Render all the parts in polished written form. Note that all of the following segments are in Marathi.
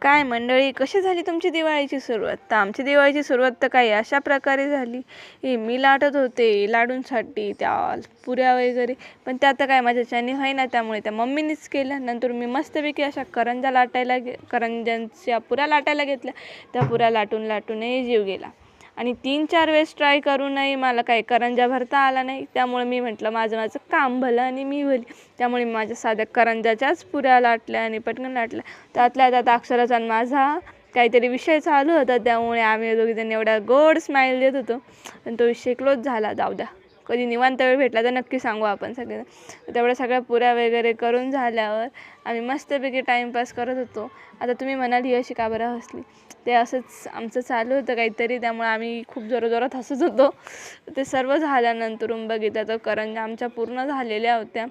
काय मंडळी, कशी झाली तुमची दिवाळीची सुरुवात? तर आमची दिवाळीची सुरुवात तर काही अशा प्रकारे झाली की मी लाटत होते लाडूंसाठी त्या पुऱ्या वगैरे, पण त्या आता काय माझ्याच्याने होईना, त्यामुळे त्या मम्मीनीच केल्या. नंतर मी मस्तपैकी अशा करंज्यांच्या पुऱ्या लाटायला घेतल्या. त्या पुऱ्या लाटून लाटूनही जीव गेला आणि 3-4 वेळेस ट्राय करूनही मला काही करंजा भरता आला नाही. त्यामुळे मी म्हटलं माझं काम भलं आणि मी भली. त्यामुळे मी माझ्या साध्या करंजाच्याच पुऱ्या लाटल्या आणि पटकन लाटल्या. त्यातल्या त्यात अक्षराचा आणि माझा काहीतरी विषय चालू होता, त्यामुळे आम्ही दोघीजणी एवढा गोड स्माईल देत होतो. पण तो विषय क्लोज झाला. जाऊ द्या, कधी निवांत वेळ भेटला तर नक्की सांगू आपण सगळे. तेवढ्या सगळ्या पुऱ्या वगैरे करून झाल्यावर आम्ही मस्तपैकी टाईमपास करत होतो. आता तुम्ही म्हणाल ही अशी का बरं हसली? ते असंच आमचं चालू होतं काहीतरी, त्यामुळे आम्ही खूप जोराजोरात हसत होतो. ते सर्व झाल्यानंतरून बघितलं तर करंज्या आमच्या पूर्ण झालेल्या होत्या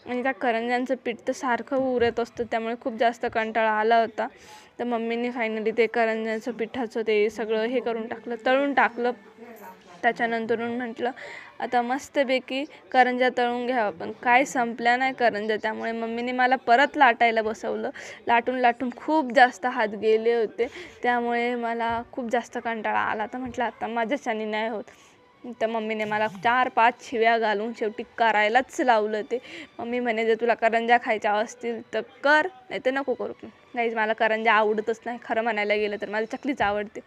आणि त्या करंज्यांचं पीठ तर सारखं उरत असतं, त्यामुळे खूप जास्त कंटाळा आला होता. तर मम्मीने फायनली ते करंज्यांचं पिठाचं ते सगळं हे करून टाकलं, तळून टाकलं. त्याच्यानंतरून म्हटलं आता मस्तपैकी करंज्या तळून घ्यावं, पण काय संपल्या नाही करंज्या. त्यामुळे मम्मीने मला परत लाटायला बसवलं. लाटून लाटून खूप जास्त हात गेले होते, त्यामुळे मला खूप जास्त कंटाळा आला. तर म्हटलं आता माझ्याच्याने नाही होत. तर मम्मीने मला 4-5 शिव्या घालून शेवटी करायलाच लावलं. ते मम्मी म्हणे जर तुला करंज्या खायच्या असतील तर कर, नाही तर नको करू. गाईज, मला करंज्या आवडतच नाही. खरं म्हणायला गेलं तर मला चकलीच आवडते.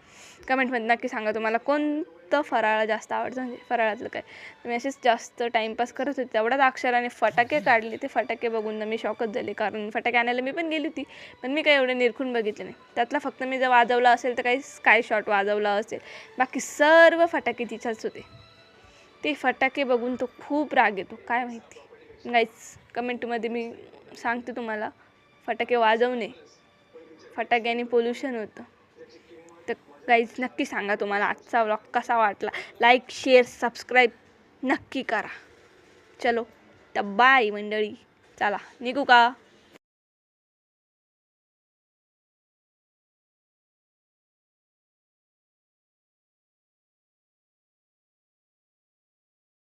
कमेंटमध्ये नक्की सांगा तुम्हाला कोणतं फराळ जास्त आवडतं, म्हणजे फराळातलं काय. मी असेच जास्त टाईमपास करत होते. तेवढ्याच अक्षराने फटाके काढले. ते फटाके बघून मी शॉकच झाले, कारण फटाके आणायला मी पण गेली होती, पण मी काही एवढे निरखून बघितले नाही. त्यातला फक्त मी जर वाजवला असेल तर काही स्काय शॉट वाजवला असेल, बाकी सर्व फटाके तिच्याच होते. ते फटाके बघून तो खूप राग येतो, काय माहिती. गाईज, कमेंटमध्ये मी सांगते तुम्हाला, फटाके वाजवू नये, फटाक्याने पोल्युशन होतं. तर गाईज, नक्की सांगा तुम्हाला आजचा व्लॉग कसा वाटला. लाईक, शेअर, सबस्क्राईब नक्की करा. चलो तर बाय मंडळी, चला निघू का?